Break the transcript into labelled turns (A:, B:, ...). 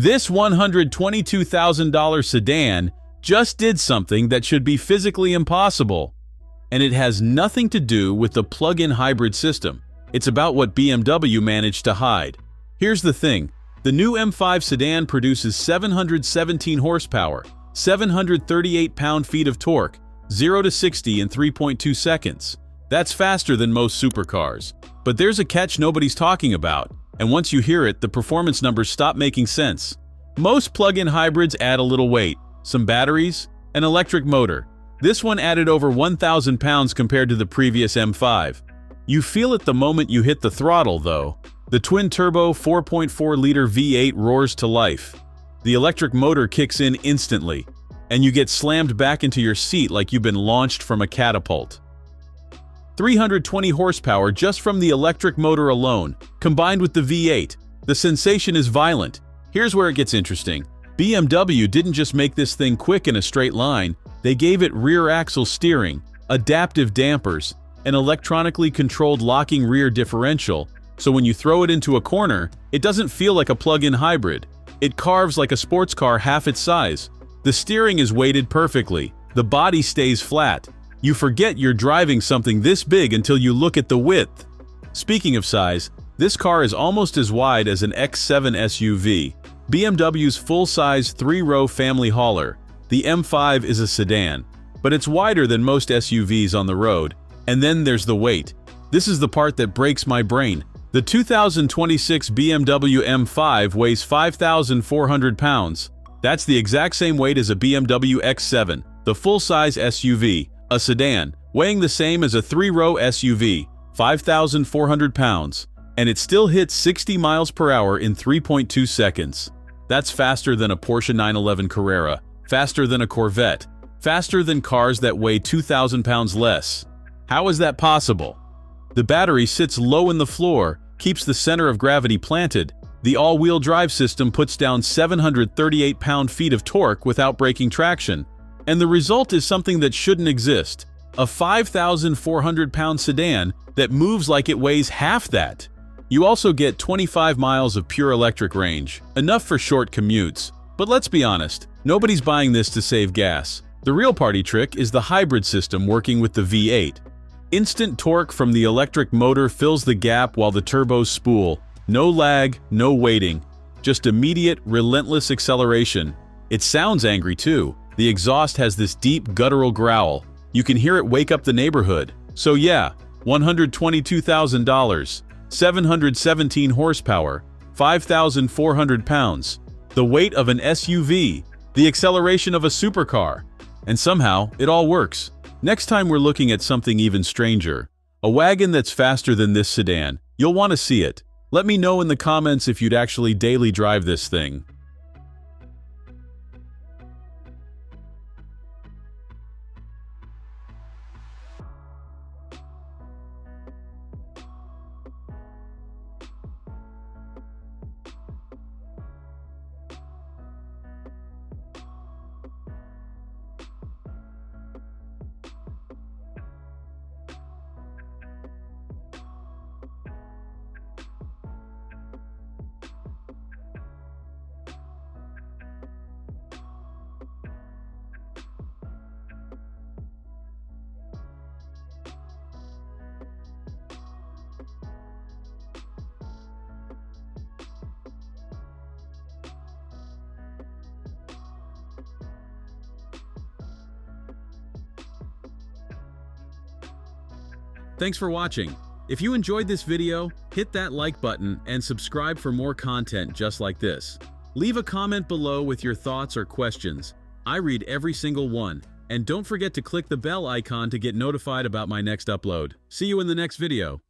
A: This $122,000 sedan just did something that should be physically impossible. And it has nothing to do with the plug-in hybrid system. It's about what BMW managed to hide. Here's the thing. The new M5 sedan produces 717 horsepower, 738 pound-feet of torque, 0 to 60 in 3.2 seconds. That's faster than most supercars. But there's a catch nobody's talking about, and once you hear it, the performance numbers stop making sense. Most plug-in hybrids add a little weight, some batteries, an electric motor. This one added over 1,000 pounds compared to the previous M5. You feel it the moment you hit the throttle, though. The twin-turbo 4.4-liter V8 roars to life. The electric motor kicks in instantly, and you get slammed back into your seat like you've been launched from a catapult. 320 horsepower just from the electric motor alone, combined with the V8. The sensation is violent. Here's where it gets interesting. BMW didn't just make this thing quick in a straight line, they gave it rear axle steering, adaptive dampers, an electronically controlled locking rear differential, so when you throw it into a corner, it doesn't feel like a plug-in hybrid. It carves like a sports car half its size. The steering is weighted perfectly. The body stays flat. You forget you're driving something this big until you look at the width. Speaking of size, this car is almost as wide as an X7 SUV, BMW's full-size 3-row family hauler. The M5 is a sedan, but it's wider than most SUVs on the road. And then there's the weight. This is the part that breaks my brain. The 2026 BMW M5 weighs 5,400 pounds. That's the exact same weight as a BMW X7, the full-size SUV, a sedan, weighing the same as a 3-row SUV, 5,400 pounds, and it still hits 60 miles per hour in 3.2 seconds. That's faster than a Porsche 911 Carrera, faster than a Corvette, faster than cars that weigh 2,000 pounds less. How is that possible? The battery sits low in the floor, keeps the center of gravity planted. The all-wheel drive system puts down 738 pound-feet of torque without breaking traction. And the result is something that shouldn't exist. A 5,400-pound sedan that moves like it weighs half that. You also get 25 miles of pure electric range, enough for short commutes. But let's be honest, nobody's buying this to save gas. The real party trick is the hybrid system working with the V8. Instant torque from the electric motor fills the gap while the turbos spool. No lag, no waiting. Just immediate, relentless acceleration. It sounds angry too. The exhaust has this deep, guttural growl. You can hear it wake up the neighborhood. So yeah, $122,000, 717 horsepower, 5,400 pounds, the weight of an SUV, the acceleration of a supercar. And somehow, it all works. Next time we're looking at something even stranger, a wagon that's faster than this sedan, you'll want to see it. Let me know in the comments if you'd actually daily drive this thing. Thanks for watching. If you enjoyed this video, hit that like button and subscribe for more content just like this. Leave a comment below with your thoughts or questions. I read every single one. And don't forget to click the bell icon to get notified about my next upload. See you in the next video.